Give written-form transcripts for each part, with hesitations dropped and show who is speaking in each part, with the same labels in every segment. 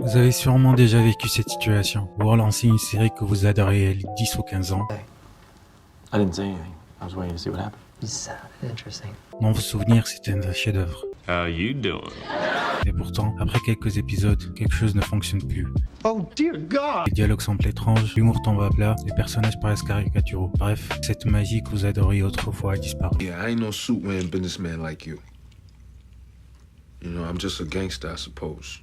Speaker 1: Vous avez sûrement déjà vécu cette situation. Vous relancez une série que vous adorez il y a 10 ou 15 ans.
Speaker 2: I didn't say anything. I was waiting to see what happened.
Speaker 3: You sounded interesting.
Speaker 1: Dans vos souvenirs, c'était un chef-d'œuvre.
Speaker 4: How you doing?
Speaker 1: Et pourtant, après quelques épisodes, quelque chose ne fonctionne plus.
Speaker 4: Oh dear God!
Speaker 1: Les dialogues semblent étranges, l'humour tombe à plat, les personnages paraissent caricaturaux. Bref, cette magie que vous adoriez autrefois a disparu.
Speaker 5: Yeah, I ain't no suit-wearing businessman like you. You know, I'm just a gangster, I suppose.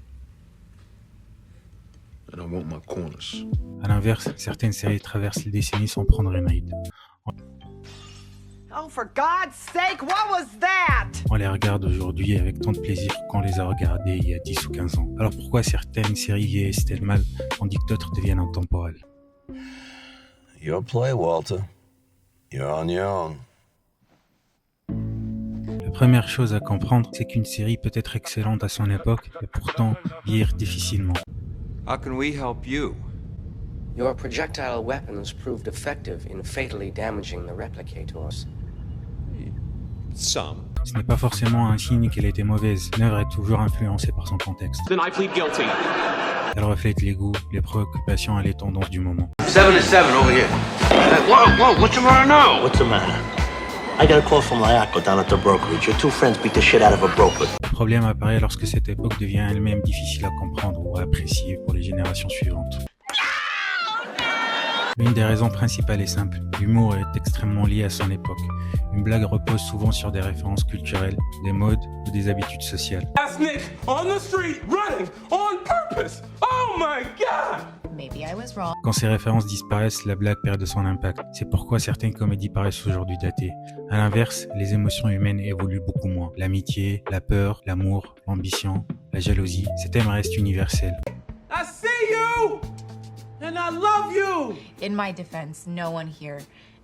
Speaker 5: And I want my corners.
Speaker 1: A l'inverse, certaines séries traversent les décennies sans prendre une ride.
Speaker 6: Oh, for God's sake, what was that?
Speaker 1: On les regarde aujourd'hui avec tant de plaisir qu'on les a regardées il y a 10 ou 15 ans. Alors pourquoi certaines séries vieillissent-elles mal tandis que d'autres deviennent intemporelles?
Speaker 7: Your play, Walter. You're on your own.
Speaker 1: La première chose à comprendre, c'est qu'une série peut être excellente à son époque et pourtant vieillir difficilement.
Speaker 8: How can we help you?
Speaker 3: Your projectile weapons proved effective in fatally damaging the replicators.
Speaker 8: Some.
Speaker 1: Ce n'est pas forcément un signe qu'elle était mauvaise. Une œuvre est toujours influencée par son contexte.
Speaker 2: Then I plead guilty.
Speaker 1: Elle reflète les goûts, les préoccupations et les tendances du moment.
Speaker 7: 7 to 7 over here. Whoa, what's the matter now? What's the matter? I got a call from Layako down at the brokerage. Your two friends beat the shit out of a broker.
Speaker 1: Le problème apparaît lorsque cette époque devient elle-même difficile à comprendre ou à apprécier pour les générations suivantes. L'une des raisons principales est simple, l'humour est extrêmement lié à son époque. Une blague repose souvent sur des références culturelles, des modes ou des habitudes sociales.
Speaker 2: That's Nick on the street running on purpose. Oh my God!
Speaker 9: Maybe I was wrong.
Speaker 1: Quand ces références disparaissent, la blague perd de son impact. C'est pourquoi certaines comédies paraissent aujourd'hui datées. À l'inverse, les émotions humaines évoluent beaucoup moins. L'amitié, la peur, l'amour, l'ambition, la jalousie, ces thèmes restent universels.
Speaker 2: I see you! And I love you!
Speaker 9: In my defense, no one here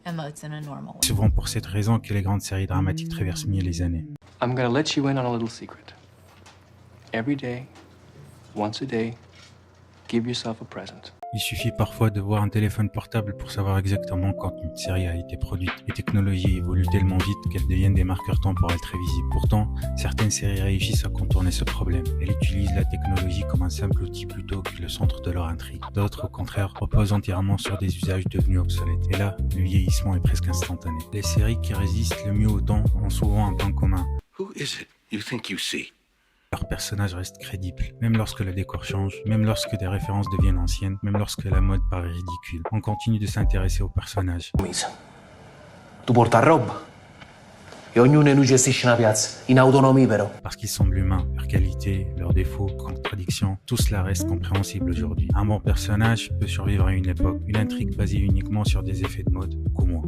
Speaker 9: emotes in a normal way.
Speaker 1: C'est souvent pour cette raison que les grandes séries dramatiques traversent mieux les années.
Speaker 2: I'm gonna let you in on a little secret. Every day, once a day, give yourself a present.
Speaker 1: Il suffit parfois de voir un téléphone portable pour savoir exactement quand une série a été produite. Les technologies évoluent tellement vite qu'elles deviennent des marqueurs temporels très visibles. Pourtant, certaines séries réussissent à contourner ce problème. Elles utilisent la technologie comme un simple outil plutôt que le centre de leur intrigue. D'autres, au contraire, reposent entièrement sur des usages devenus obsolètes. Et là, le vieillissement est presque instantané. Les séries qui résistent le mieux au temps ont souvent un point commun.
Speaker 5: Who is it you think you see?
Speaker 1: Leurs personnages restent crédibles, même lorsque le décor change, même lorsque des références deviennent anciennes, même lorsque la mode paraît ridicule. On continue de s'intéresser aux personnages.
Speaker 3: Tu porta roba. E ognuno nu gestisce una piazza, in autonomia però.
Speaker 1: Parce qu'ils semblent humains, leurs qualités, leurs défauts, contradictions, tout cela reste compréhensible aujourd'hui. Un bon personnage peut survivre à une époque, une intrigue basée uniquement sur des effets de mode, beaucoup moins.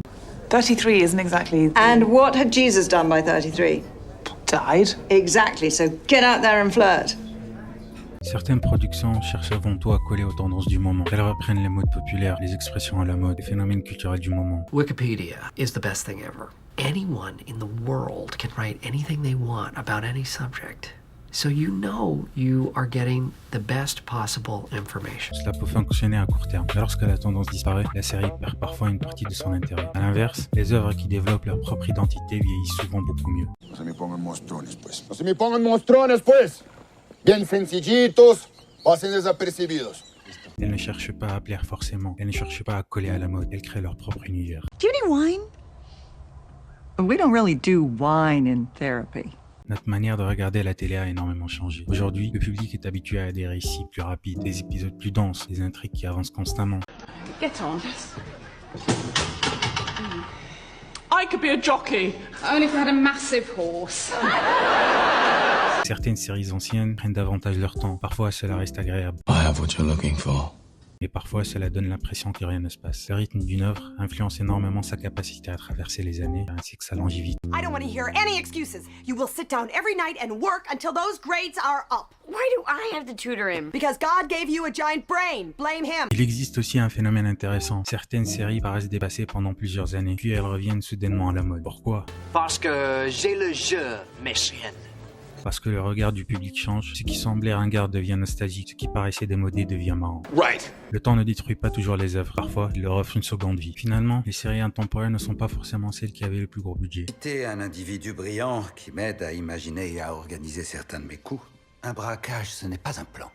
Speaker 10: 33 isn't exactly...
Speaker 6: And what had Jesus done by 33?
Speaker 10: died.
Speaker 6: Exactly, so get out there and flirt.
Speaker 1: Certaines productions cherchent avant tout à coller aux tendances du moment. Elles reprennent les modes populaires, les expressions à la mode, les phénomènes culturels du moment.
Speaker 11: Wikipedia is the best thing ever. Anyone in the world can write anything they want about any subject. So you know you are getting the best possible information.
Speaker 1: Cela peut fonctionner à court terme, mais lorsque la tendance disparaît, la série perd parfois une partie de son intérêt. À l'inverse, les œuvres qui développent leur propre identité vieillissent souvent beaucoup mieux.
Speaker 12: No se me pongan mostrones, pues. No se me pongan mostrones, pues. Bien sencillitos, pasen desapercibidos.
Speaker 1: Elles ne cherchent pas à plaire forcément, elles ne cherchent pas à coller à la mode, elles créent leur propre univers.
Speaker 10: Do you need wine? We don't really do wine in therapy.
Speaker 1: Notre manière de regarder la télé a énormément changé. Aujourd'hui, le public est habitué à des récits plus rapides, des épisodes plus denses, des intrigues qui avancent constamment.
Speaker 10: Get on.
Speaker 2: I could be a jockey.
Speaker 9: Only if I had a massive horse.
Speaker 1: Certaines séries anciennes prennent davantage leur temps. Parfois, cela reste agréable.
Speaker 7: I have what you're looking for.
Speaker 1: Et parfois, cela donne l'impression que rien ne se passe. Le rythme d'une œuvre influence énormément sa capacité à traverser les années, ainsi que sa longévité.
Speaker 6: I don't want to hear any excuses. You will sit down every night and work until those grades are up.
Speaker 9: Why do I have to tutor him?
Speaker 6: Because God gave you a giant brain. Blame him.
Speaker 1: Il existe aussi un phénomène intéressant. Certaines séries paraissent dépassées pendant plusieurs années, puis elles reviennent soudainement à la mode. Pourquoi?
Speaker 3: Parce que j'ai le jeu, mes chiennes.
Speaker 1: Parce que le regard du public change, ce qui semblait ringard devient nostalgique, ce qui paraissait démodé devient marrant.
Speaker 5: Right.
Speaker 1: Le temps ne détruit pas toujours les œuvres, parfois il leur offre une seconde vie. Finalement, les séries intemporelles ne sont pas forcément celles qui avaient le plus gros budget.
Speaker 13: J'étais un individu brillant qui m'aide à imaginer et à organiser certains de mes coups. Un braquage, ce n'est pas un plan,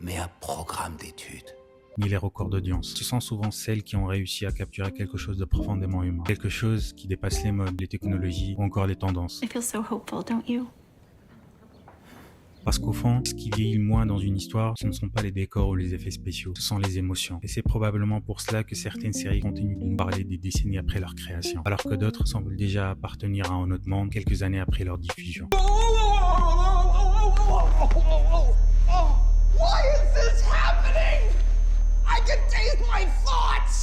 Speaker 13: mais un programme d'études.
Speaker 1: Ni les records d'audience. Ce sont souvent celles qui ont réussi à capturer quelque chose de profondément humain. Quelque chose qui dépasse les modes, les technologies ou encore les tendances.
Speaker 9: I feel so hopeful, don't you?
Speaker 1: Parce qu'au fond, ce qui vieillit le moins dans une histoire, ce ne sont pas les décors ou les effets spéciaux, ce sont les émotions. Et c'est probablement pour cela que certaines séries continuent de nous parler des décennies après leur création, alors que d'autres semblent déjà appartenir à un autre monde quelques années après leur diffusion.
Speaker 12: Why is this happening? I can taste my thoughts!